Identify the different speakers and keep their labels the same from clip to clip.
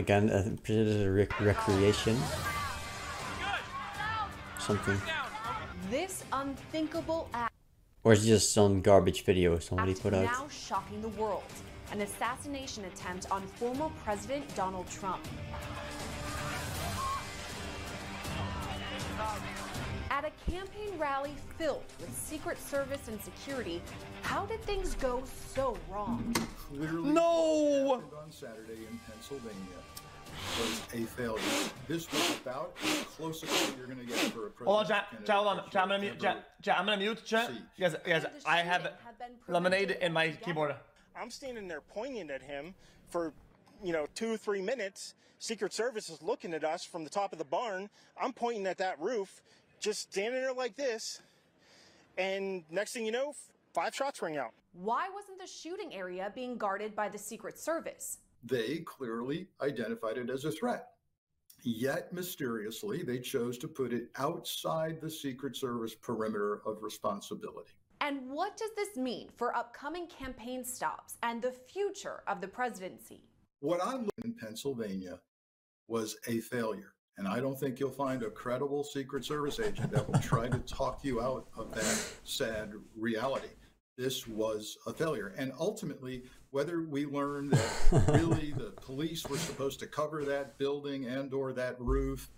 Speaker 1: again, recreation. Something.
Speaker 2: This unthinkable act.
Speaker 1: Or it's just some garbage video somebody put out.
Speaker 2: Now shocking the world. An assassination attempt on former President Donald Trump. At a campaign rally filled with Secret Service and security, how did things go so wrong?
Speaker 3: Clearly,
Speaker 4: no!
Speaker 3: On Saturday in Pennsylvania was a failure. This was about as close as you're going to get for a president.
Speaker 4: Hold on, chat, hold on. Chat, I'm gonna mute, chat. Guys, I have lemonade in my keyboard.
Speaker 5: I'm standing there pointing at him for, 2-3 minutes. Secret Service is looking at us from the top of the barn. I'm pointing at that roof, just standing there like this. And next thing you know, 5 shots ring out.
Speaker 2: Why wasn't the shooting area being guarded by the Secret Service?
Speaker 3: They clearly identified it as a threat. Yet, mysteriously, they chose to put it outside the Secret Service perimeter of responsibility.
Speaker 2: And what does this mean for upcoming campaign stops and the future of the presidency?
Speaker 3: What I learned in Pennsylvania was a failure. And I don't think you'll find a credible Secret Service agent that will try to talk you out of that sad reality. This was a failure. And ultimately, whether we learn that really the police were supposed to cover that building and or that roof,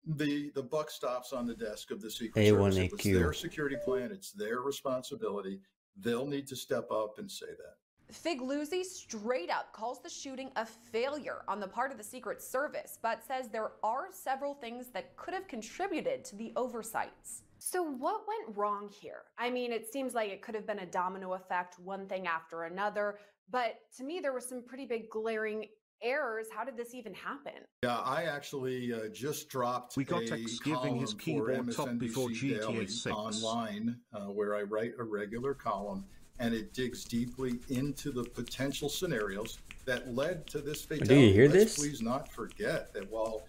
Speaker 3: the buck stops on the desk of the Secret Service. It was their security plan. It's their responsibility. They'll need to step up and say that.
Speaker 2: Figluzzi straight up calls the shooting a failure on the part of the Secret Service, but says there are several things that could have contributed to the oversights. So what went wrong here? I mean, it seems like it could have been a domino effect, one thing after another, but to me there were some pretty big glaring errors. How did this even happen?
Speaker 3: Yeah, I actually just dropped
Speaker 6: we got X giving his keyboard top before GTA 6
Speaker 3: online, where I write a regular column, and it digs deeply into the potential scenarios that led to this fatality.
Speaker 1: Do you hear
Speaker 3: Let's
Speaker 1: this?
Speaker 3: Please not forget that while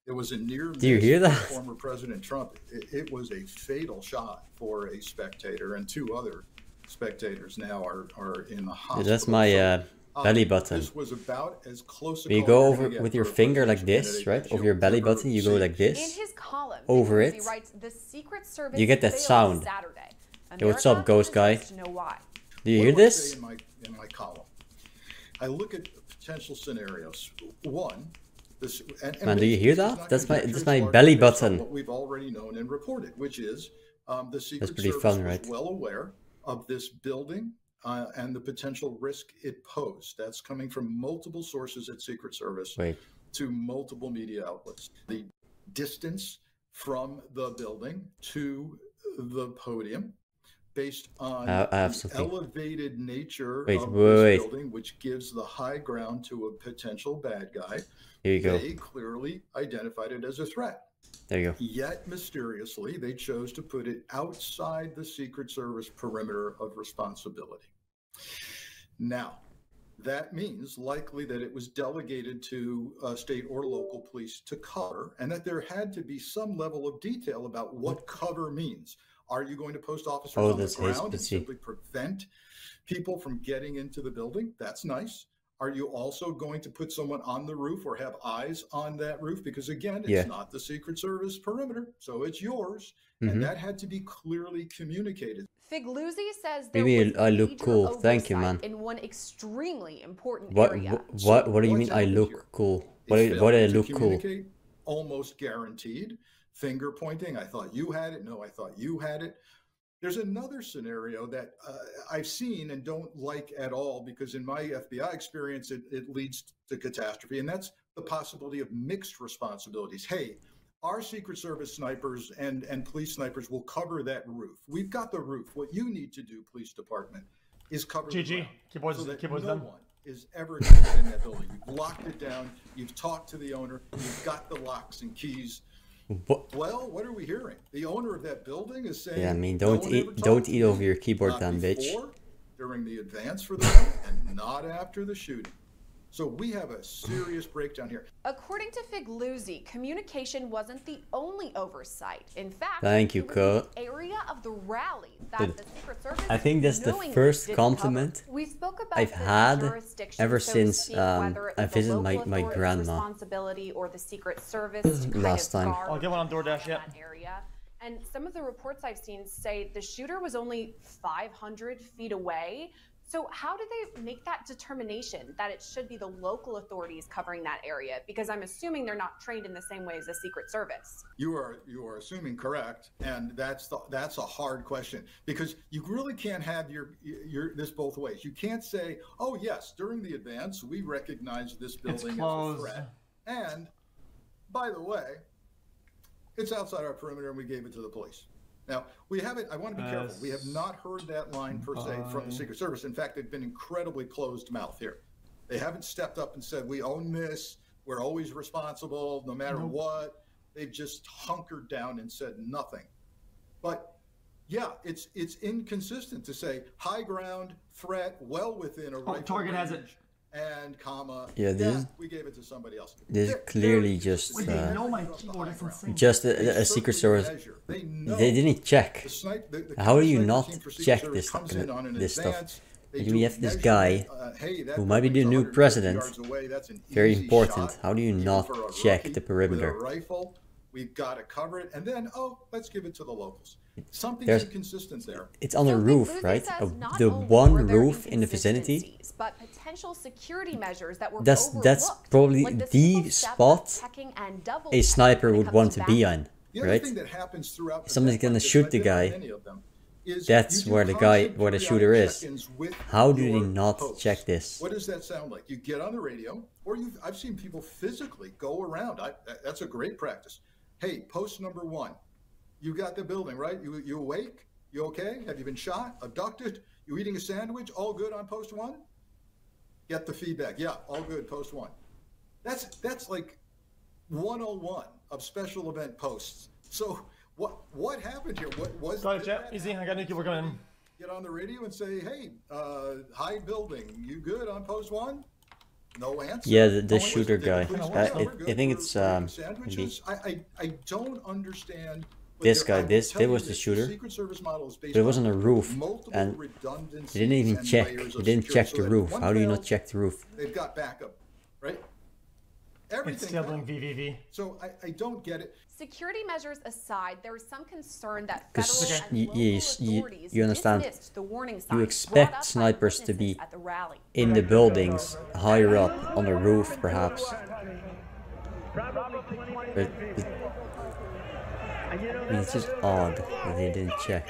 Speaker 3: it was a near
Speaker 1: Do you hear that?
Speaker 3: former President Trump, it was a fatal shot for a spectator, and 2 other spectators now are in the hospital.
Speaker 1: That's my belly button.
Speaker 3: This was about as close
Speaker 1: you go over with your finger like this, right? Over your belly button, you go like this.
Speaker 2: In his column,
Speaker 1: over it.
Speaker 2: Writes, the Secret Service
Speaker 1: you get that sound.
Speaker 2: Saturday.
Speaker 1: Yo, what's up, ghost guy?
Speaker 2: To know why.
Speaker 1: Do you hear this?
Speaker 3: In my column, I look at potential scenarios. One, this.
Speaker 1: Man, do you hear that? That's my belly button.
Speaker 3: What we've already known and reported, which is the Secret
Speaker 1: That's pretty
Speaker 3: Service
Speaker 1: fun, right?
Speaker 3: was well aware of this building and the potential risk it posed. That's coming from multiple sources at Secret Service to multiple media outlets. The distance from the building to the podium, based on the elevated nature of this building, which gives the high ground to a potential bad guy.
Speaker 1: Here you go.
Speaker 3: They clearly identified it as a threat.
Speaker 1: There you go.
Speaker 3: Yet, mysteriously, they chose to put it outside the Secret Service perimeter of responsibility. Now, that means likely that it was delegated to state or local police to cover, and that there had to be some level of detail about what cover means. Are you going to post officers on the ground and simply prevent people from getting into the building? That's nice. Are you also going to put someone on the roof or have eyes on that roof? Because again, it's not the Secret Service perimeter, so it's yours. And that had to be clearly communicated.
Speaker 2: Figluzzi says
Speaker 1: maybe I look cool. Thank you, man.
Speaker 2: In one extremely important area.
Speaker 1: What do you mean I look cool? What do I look cool?
Speaker 3: Almost guaranteed. Finger pointing. I thought you had it. No, I thought you had it. There's another scenario that I've seen and don't like at all, because in my FBI experience, it leads to catastrophe. And that's the possibility of mixed responsibilities. Hey, our Secret Service snipers and police snipers will cover that roof. We've got the roof. What you need to do, police department, is cover the roof so that no one is ever going to get in that building. You've locked it down. You've talked to the owner. You've got the locks and keys. Well, what are we hearing? The owner of that building is saying,
Speaker 1: yeah, I mean, don't eat over your keyboard, then, bitch.
Speaker 3: During the advance for the night, and not after the shooting. So we have a serious breakdown here.
Speaker 2: According to Figluzzi, communication wasn't the only oversight. In fact,
Speaker 1: thank you,
Speaker 2: it was
Speaker 1: Kurt.
Speaker 2: the area of the rally that the Secret Service
Speaker 1: I think that's the first compliment I've had ever since I visited my grandma
Speaker 2: or the Secret Service
Speaker 1: last time.
Speaker 4: I'll get one on DoorDash, yeah.
Speaker 2: And some of the reports I've seen say the shooter was only 500 feet away. So how do they make that determination that it should be the local authorities covering that area? Because I'm assuming they're not trained in the same way as the Secret Service.
Speaker 3: You are assuming correct, and that's a hard question, because you really can't have your this both ways. You can't say, oh yes, during the advance we recognize this building as a threat, and by the way, it's outside our perimeter and we gave it to the police. Now, we haven't, I want to be careful, we have not heard that line per se from the Secret Service. In fact, they've been incredibly closed mouth here. They haven't stepped up and said, we own this, we're always responsible, no matter what. They've just hunkered down and said nothing. But yeah, it's inconsistent to say high ground, threat, well within a rifle
Speaker 4: target
Speaker 3: range,
Speaker 4: has it.
Speaker 3: and comma, we gave it to somebody else.
Speaker 1: This is clearly just a Secret Service. They didn't check. How do you not check this stuff? We have this guy who might be the new president. Very important. How do you not check the perimeter?
Speaker 3: We've got to cover it, and then let's give it to the locals. Something's inconsistent there.
Speaker 1: It's on a roof, right? The one roof in the vicinity.
Speaker 2: But potential security measures that were
Speaker 1: that's probably the spot a sniper would want to be on, right? If somebody's gonna shoot the guy, that's where the shooter is. How do they not check this?
Speaker 3: What does that sound like? You get on the radio, or I've seen people physically go around. That's a great practice. Hey, post number 1. You got the building, right? You awake? You okay? Have you been shot? Abducted? You eating a sandwich? All good on post 1? Get the feedback. Yeah, all good, post 1. That's like 101 of special event posts. So what happened here? What was
Speaker 4: easy, I got Nikki, we're going.
Speaker 3: Get on the radio and say, hey, high building, you good on post 1? No answer.
Speaker 1: Yeah, the shooter guy. I think it's
Speaker 3: sandwiches. I don't understand.
Speaker 1: This guy, this was the shooter, but it was on a roof, and they didn't even check. They didn't check the roof. How do you not check the roof?
Speaker 3: They've got backup, right? Everything.
Speaker 4: It's still doing VVV.
Speaker 3: So I don't get it.
Speaker 2: Security measures aside, there is some concern that federal and local authorities
Speaker 1: you understand.
Speaker 2: dismissed the warning signs
Speaker 1: You expect snipers to be in the buildings, higher up on the roof, perhaps. But it's just odd that they didn't check.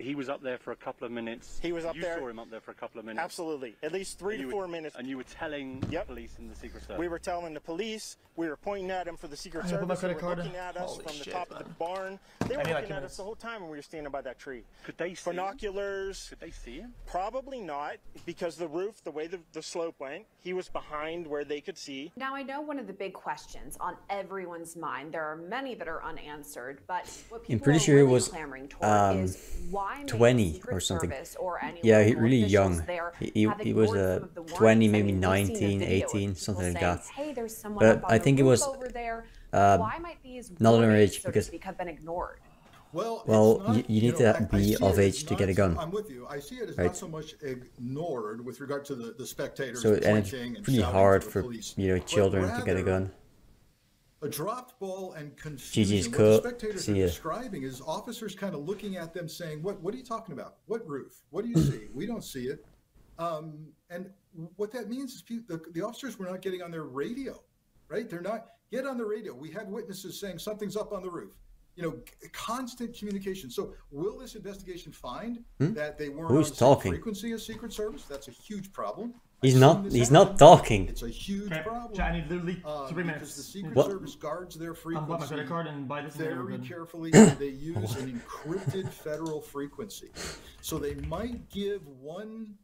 Speaker 7: He was up there for a couple of minutes.
Speaker 5: He was up there.
Speaker 7: You saw him up there for a couple of minutes.
Speaker 5: Absolutely. At least 3 to 4 minutes.
Speaker 7: And you were telling the police and the Secret Service.
Speaker 5: We were telling the police. We were pointing at him for the Secret Service. They were looking at us from the top of the barn. They were looking at us the whole time when we were standing by that tree.
Speaker 7: Could they see
Speaker 5: binoculars?
Speaker 7: Could they see him?
Speaker 5: Probably not, because the roof, the way the slope went, he was behind where they could see.
Speaker 2: Now, I know one of the big questions on everyone's mind, there are many that are unanswered, but what people
Speaker 1: I'm pretty sure
Speaker 2: really
Speaker 1: it was
Speaker 2: clamoring toward is why
Speaker 1: 20 or something. Yeah, he really young. He was 20, maybe 19, 18, something like that.
Speaker 2: Hey, there's someone
Speaker 1: but I think it was
Speaker 2: why might these
Speaker 1: not underage,
Speaker 2: so to speak, have been ignored?
Speaker 3: Well,
Speaker 1: you need to be of age to get a gun.
Speaker 3: I'm with you. I see it as not so much ignored with regard to the spectators.
Speaker 1: So and it's pretty hard for children to get a gun.
Speaker 3: A dropped ball and confusion. What the spectators are describing is officers kind of looking at them saying, what are you talking about? What roof? What do you see? We don't see it. And what that means is the officers were not getting on their radio, right? They're not, get on the radio. We have witnesses saying something's up on the roof. Constant communication. So will this investigation find that they weren't on the same frequency as Secret Service? That's a huge problem.
Speaker 1: He's not talking.
Speaker 3: It's a huge problem.
Speaker 4: I need literally 3 minutes.
Speaker 3: Because the Secret Service guards their frequency very carefully. They use an encrypted federal frequency. So they might give one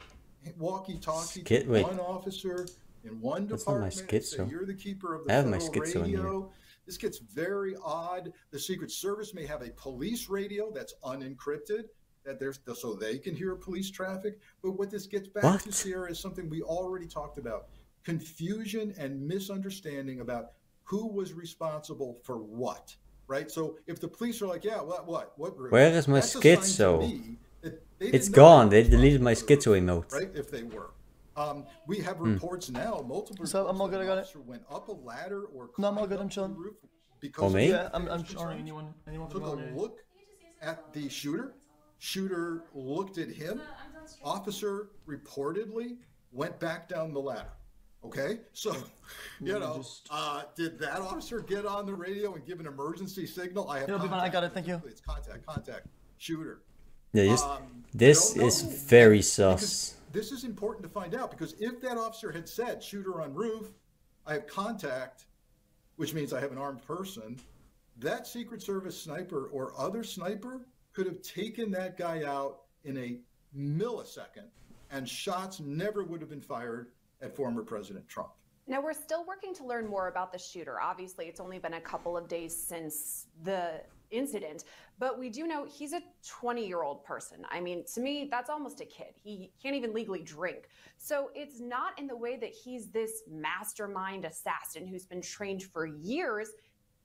Speaker 3: walkie-talkie to one officer in one department. Say, you're the keeper of the federal radio. This gets very odd. The Secret Service may have a police radio that's unencrypted, that there's so they can hear police traffic. But what this gets back to, Sierra, is something we already talked about: confusion and misunderstanding about who was responsible for what. Right? So if the police are like, yeah, what group?
Speaker 1: Where is my schizo? It's gone. They deleted my schizo emote.
Speaker 3: Right? If they were. We have reports now, multiple
Speaker 4: so I'm all good, I got it.
Speaker 3: Went up a ladder or
Speaker 4: no, I'm all good, I'm chilling.
Speaker 3: Because
Speaker 1: me?
Speaker 4: Yeah, I'm sorry. Anyone
Speaker 3: took a look at the shooter. Shooter looked at him. Officer reportedly went back down the ladder. Okay, so you know, did that officer get on the radio and give an emergency signal? I have.
Speaker 4: I got it. Thank you.
Speaker 3: It's contact. Shooter.
Speaker 1: Yeah, this is very sus.
Speaker 3: This is important to find out, because if that officer had said, shooter on roof, I have contact, which means I have an armed person, that Secret Service sniper or other sniper could have taken that guy out in a millisecond, and shots never would have been fired at former President Trump.
Speaker 2: Now, we're still working to learn more about the shooter. Obviously, it's only been a couple of days since the incident, but we do know he's a 20-year-old person. I mean, to me, that's almost a kid. He can't even legally drink. So it's not in the way that he's this mastermind assassin who's been trained for years.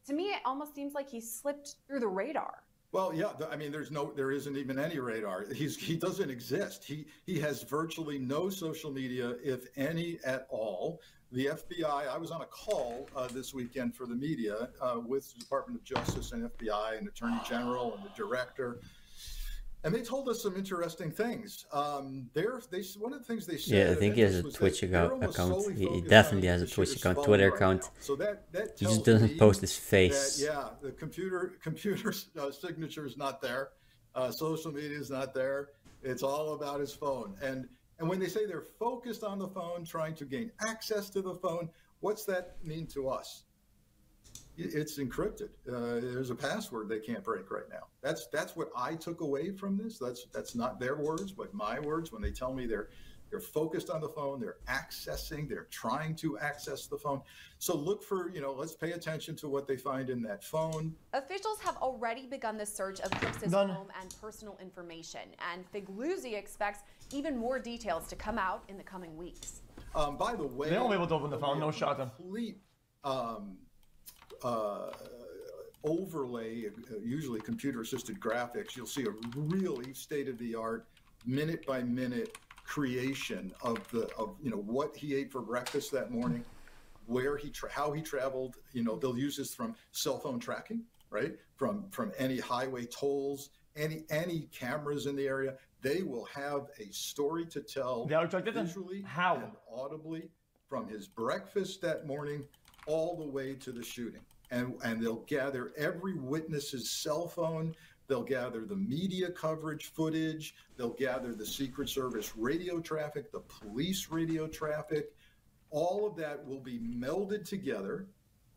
Speaker 2: To me, it almost seems like he slipped through the radar.
Speaker 3: Well, yeah, I mean, there isn't even any radar. He doesn't exist. He has virtually no social media, if any at all. The FBI, I was on a call this weekend for the media with the Department of Justice and FBI and Attorney General and the director. And they told us some interesting things. One of the things they said.
Speaker 1: Yeah, I think he has a Twitch account. He definitely has a Twitch account, Twitter account.
Speaker 3: So that
Speaker 1: he just doesn't post his face.
Speaker 3: That, the computer signature is not there. Social media is not there. It's all about his phone. And when they say they're focused on the phone, trying to gain access to the phone, what's that mean to us? It's encrypted. There's a password they can't break right now. That's what I took away from this. That's not their words, but my words. When they tell me they're focused on the phone, they're trying to access the phone. So look for, let's pay attention to what they find in that phone.
Speaker 2: Officials have already begun the search of Cripps' home and personal information, and Figluzzi expects even more details to come out in the coming weeks.
Speaker 3: By the way,
Speaker 4: they won't be able to open the phone. No shot.
Speaker 3: Complete overlay, usually computer-assisted graphics. You'll see a really state-of-the-art, minute-by-minute creation of what he ate for breakfast that morning, how he traveled. They'll use this from cell phone tracking, right? From any highway tolls, any cameras in the area. They will have a story to tell visually and audibly from his breakfast that morning all the way to the shooting. And they'll gather every witness's cell phone. They'll gather the media coverage footage. They'll gather the Secret Service radio traffic, the police radio traffic. All of that will be melded together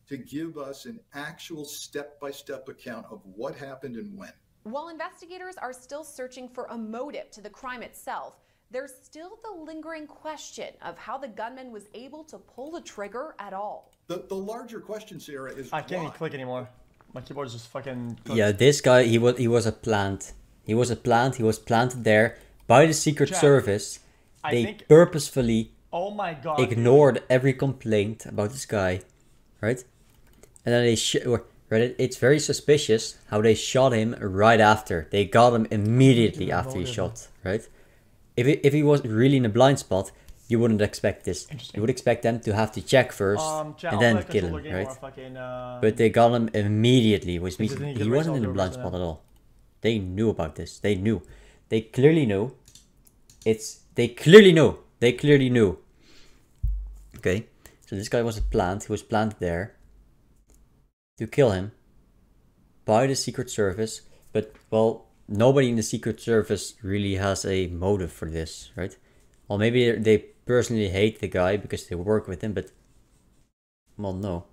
Speaker 3: to give us an actual step-by-step account of what happened and when.
Speaker 2: While investigators are still searching for a motive to the crime itself, there's still the lingering question of how the gunman was able to pull the trigger at all.
Speaker 3: The larger question, Sarah, is
Speaker 4: I can't even click anymore. My keyboard is just fucking cooked.
Speaker 1: Yeah, this guy, he was a plant. He was planted there by the Secret Service. They purposefully ignored every complaint about this guy, right? And then it's very suspicious how they shot him right after. They got him immediately after he shot, right? If he was really in a blind spot, you wouldn't expect this. You would expect them to have to check first and then kill him, right? But they got him immediately, which means he wasn't in a blind spot at all. They knew about this. They knew. They clearly knew. They clearly knew. Okay, so this guy was a plant. He was planted there to kill him by the Secret Service. But, well, nobody in the Secret Service really has a motive for this, right? Well, maybe they personally hate the guy because they work with him, but... Well, no.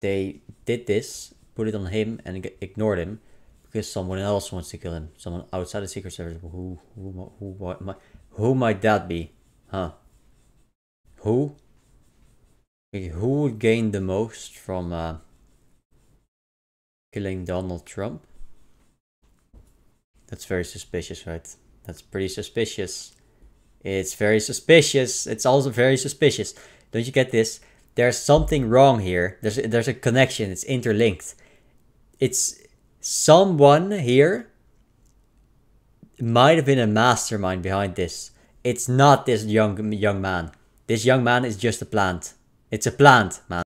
Speaker 1: They did this, put it on him, and ignored him because someone else wants to kill him. Someone outside the Secret Service. Who might that be? Huh? Who? Who would gain the most from killing Donald Trump? That's very suspicious, right? That's pretty suspicious. It's very suspicious. It's also very suspicious. Don't you get this? There's something wrong here. There's a connection. It's interlinked. It's someone here might have been a mastermind behind this. It's not this young man. This young man is just a plant. It's a plant, man.